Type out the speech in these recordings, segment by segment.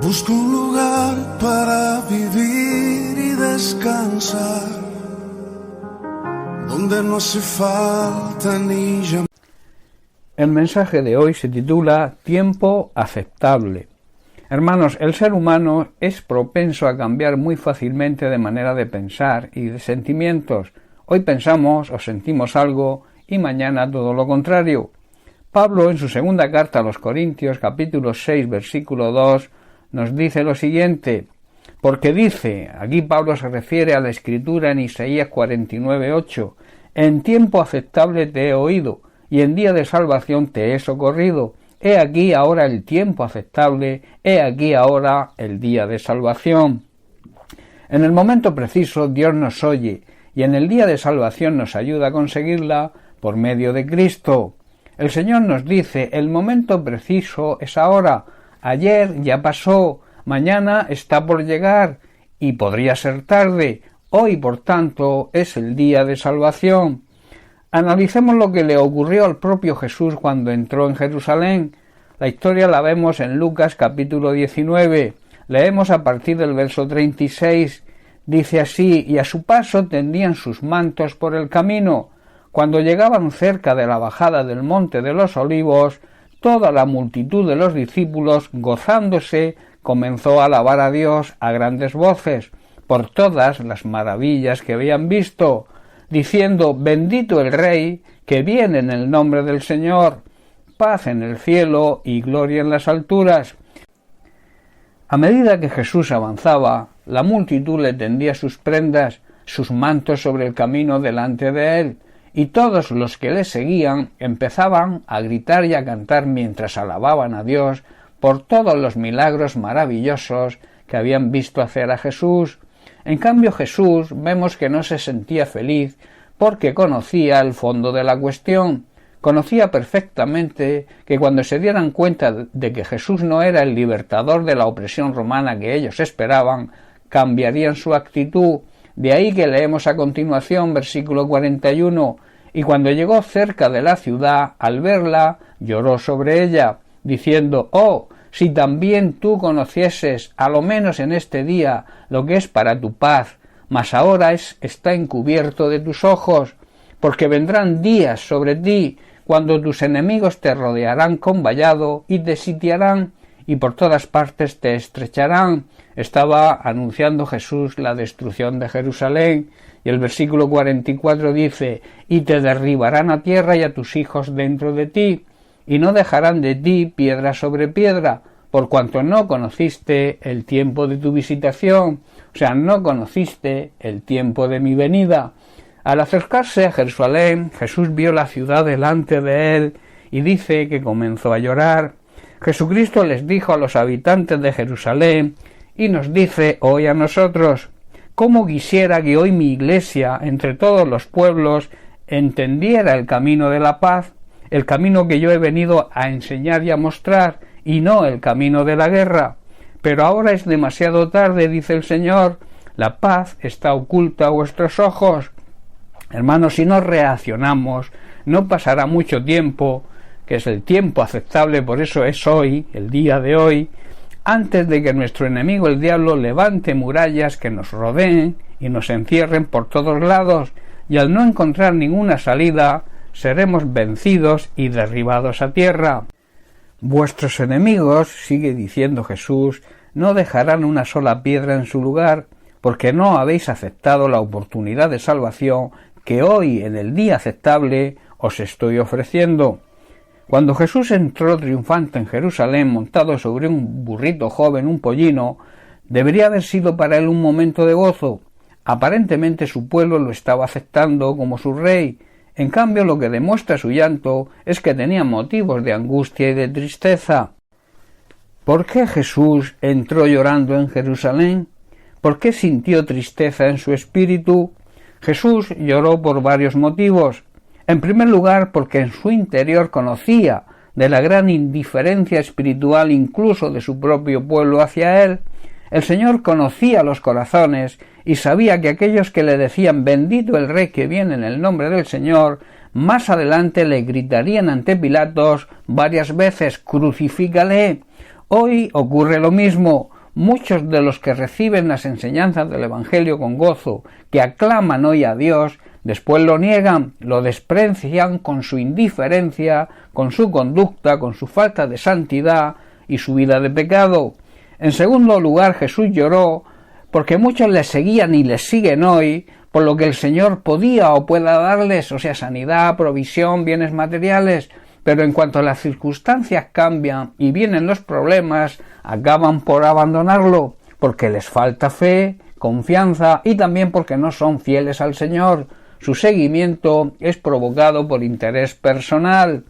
Busco un lugar para vivir y descansar, donde no hace falta ni llamar. El mensaje de hoy se titula Tiempo aceptable. Hermanos, el ser humano es propenso a cambiar muy fácilmente de manera de pensar y de sentimientos. Hoy pensamos o sentimos algo y mañana todo lo contrario. Pablo, en su segunda carta a los Corintios, capítulo 6, versículo 2, nos dice lo siguiente, porque dice, aquí Pablo se refiere a la escritura en Isaías 49:8, en tiempo aceptable te he oído, y en día de salvación te he socorrido. He aquí ahora el tiempo aceptable, he aquí ahora el día de salvación. En el momento preciso Dios nos oye, y en el día de salvación nos ayuda a conseguirla por medio de Cristo. El Señor nos dice, el momento preciso es ahora, ayer ya pasó, mañana está por llegar, y podría ser tarde, hoy por tanto es el día de salvación. Analicemos lo que le ocurrió al propio Jesús cuando entró en Jerusalén. La historia la vemos en Lucas capítulo 19. Leemos a partir del verso 36. Dice así, y a su paso tendían sus mantos por el camino. Cuando llegaban cerca de la bajada del monte de los Olivos, toda la multitud de los discípulos, gozándose, comenzó a alabar a Dios a grandes voces por todas las maravillas que habían visto, diciendo, bendito el Rey, que viene en el nombre del Señor, paz en el cielo y gloria en las alturas. A medida que Jesús avanzaba, la multitud le tendía sus prendas, sus mantos sobre el camino delante de él, y todos los que le seguían empezaban a gritar y a cantar mientras alababan a Dios por todos los milagros maravillosos que habían visto hacer a Jesús. En cambio Jesús vemos que no se sentía feliz porque conocía el fondo de la cuestión. Conocía perfectamente que cuando se dieran cuenta de que Jesús no era el libertador de la opresión romana que ellos esperaban, cambiarían su actitud. De ahí que leemos a continuación versículo 41, y cuando llegó cerca de la ciudad, al verla, lloró sobre ella, diciendo, oh, si también tú conocieses, a lo menos en este día, lo que es para tu paz, mas ahora está encubierto de tus ojos, porque vendrán días sobre ti, cuando tus enemigos te rodearán con vallado y te sitiarán, y por todas partes te estrecharán. Estaba anunciando Jesús la destrucción de Jerusalén, y el versículo 44 dice, y te derribarán a tierra y a tus hijos dentro de ti, y no dejarán de ti piedra sobre piedra, por cuanto no conociste el tiempo de tu visitación, o sea, no conociste el tiempo de mi venida. Al acercarse a Jerusalén, Jesús vio la ciudad delante de él, y dice que comenzó a llorar. Jesucristo les dijo a los habitantes de Jerusalén, y nos dice hoy a nosotros, ¿cómo quisiera que hoy mi iglesia, entre todos los pueblos, entendiera el camino de la paz, el camino que yo he venido a enseñar y a mostrar, y no el camino de la guerra? Pero ahora es demasiado tarde, dice el Señor, la paz está oculta a vuestros ojos. Hermanos, si no reaccionamos, no pasará mucho tiempo, que es el tiempo aceptable, por eso es hoy, el día de hoy, antes de que nuestro enemigo el diablo levante murallas que nos rodeen y nos encierren por todos lados, y al no encontrar ninguna salida, seremos vencidos y derribados a tierra. Vuestros enemigos, sigue diciendo Jesús, no dejarán una sola piedra en su lugar, porque no habéis aceptado la oportunidad de salvación que hoy, en el día aceptable, os estoy ofreciendo. Cuando Jesús entró triunfante en Jerusalén montado sobre un burrito joven, un pollino, debería haber sido para él un momento de gozo. Aparentemente su pueblo lo estaba aceptando como su rey. En cambio, lo que demuestra su llanto es que tenía motivos de angustia y de tristeza. ¿Por qué Jesús entró llorando en Jerusalén? ¿Por qué sintió tristeza en su espíritu? Jesús lloró por varios motivos. En primer lugar, porque en su interior conocía de la gran indiferencia espiritual incluso de su propio pueblo hacia él. El Señor conocía los corazones y sabía que aquellos que le decían bendito el Rey que viene en el nombre del Señor, más adelante le gritarían ante Pilatos varias veces crucifícale. Hoy ocurre lo mismo. muchos de los que reciben las enseñanzas del Evangelio con gozo, que aclaman hoy a Dios, después lo niegan, lo desprecian con su indiferencia, con su conducta, con su falta de santidad y su vida de pecado. En segundo lugar, Jesús lloró porque muchos le seguían y les siguen hoy, por lo que el Señor podía o pueda darles, o sea, sanidad, provisión, bienes materiales, pero en cuanto las circunstancias cambian y vienen los problemas, acaban por abandonarlo, porque les falta fe, confianza y también porque no son fieles al Señor. Su seguimiento es provocado por interés personal.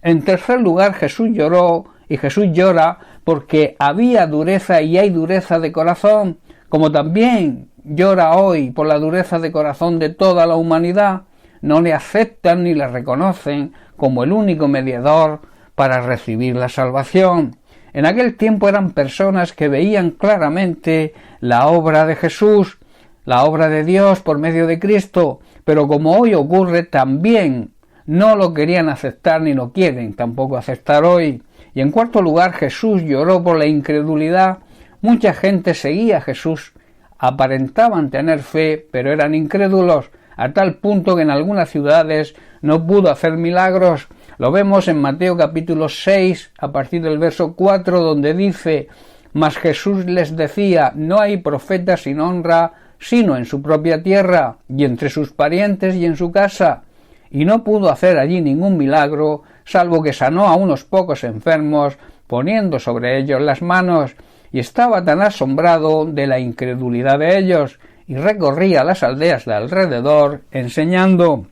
En tercer lugar, Jesús lloró, y Jesús llora porque había dureza y hay dureza de corazón, como también llora hoy por la dureza de corazón de toda la humanidad. No le aceptan ni le reconocen como el único mediador para recibir la salvación. En aquel tiempo eran personas que veían claramente la obra de Jesús, la obra de Dios por medio de Cristo, pero como hoy ocurre, también no lo querían aceptar ni lo quieren tampoco aceptar hoy. Y en cuarto lugar, Jesús lloró por la incredulidad. Mucha gente seguía a Jesús, aparentaban tener fe, pero eran incrédulos, a tal punto que en algunas ciudades no pudo hacer milagros. Lo vemos en Mateo capítulo 6, a partir del verso 4, donde dice: «Mas Jesús les decía, no hay profeta sin honra, sino en su propia tierra, y entre sus parientes y en su casa». Y no pudo hacer allí ningún milagro, salvo que sanó a unos pocos enfermos, poniendo sobre ellos las manos, y estaba tan asombrado de la incredulidad de ellos, y recorría las aldeas de alrededor, enseñando.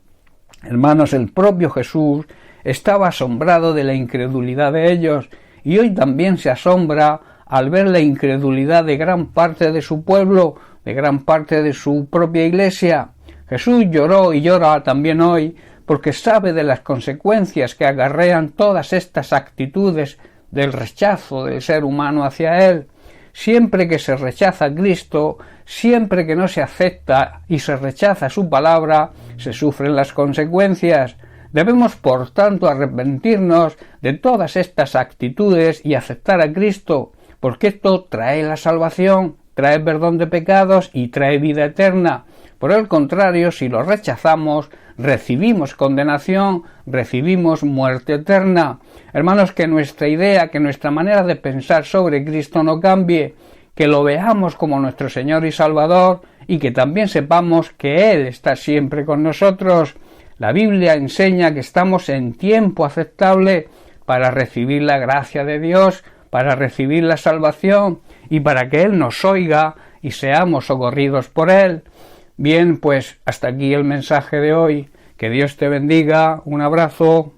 Hermanos, el propio Jesús estaba asombrado de la incredulidad de ellos, y hoy también se asombra al ver la incredulidad de gran parte de su pueblo, de gran parte de su propia iglesia. Jesús lloró y llora también hoy, porque sabe de las consecuencias que acarrean todas estas actitudes del rechazo del ser humano hacia Él. Siempre que se rechaza a Cristo, siempre que no se acepta y se rechaza su palabra, se sufren las consecuencias. Debemos, por tanto, arrepentirnos de todas estas actitudes y aceptar a Cristo, porque esto trae la salvación, trae perdón de pecados y trae vida eterna. Por el contrario, si lo rechazamos, recibimos condenación, recibimos muerte eterna. Hermanos, que nuestra idea, que nuestra manera de pensar sobre Cristo no cambie, que lo veamos como nuestro Señor y Salvador y que también sepamos que Él está siempre con nosotros. La Biblia enseña que estamos en tiempo aceptable para recibir la gracia de Dios, para recibir la salvación y para que Él nos oiga y seamos socorridos por Él. Bien, pues hasta aquí el mensaje de hoy. Que Dios te bendiga. Un abrazo.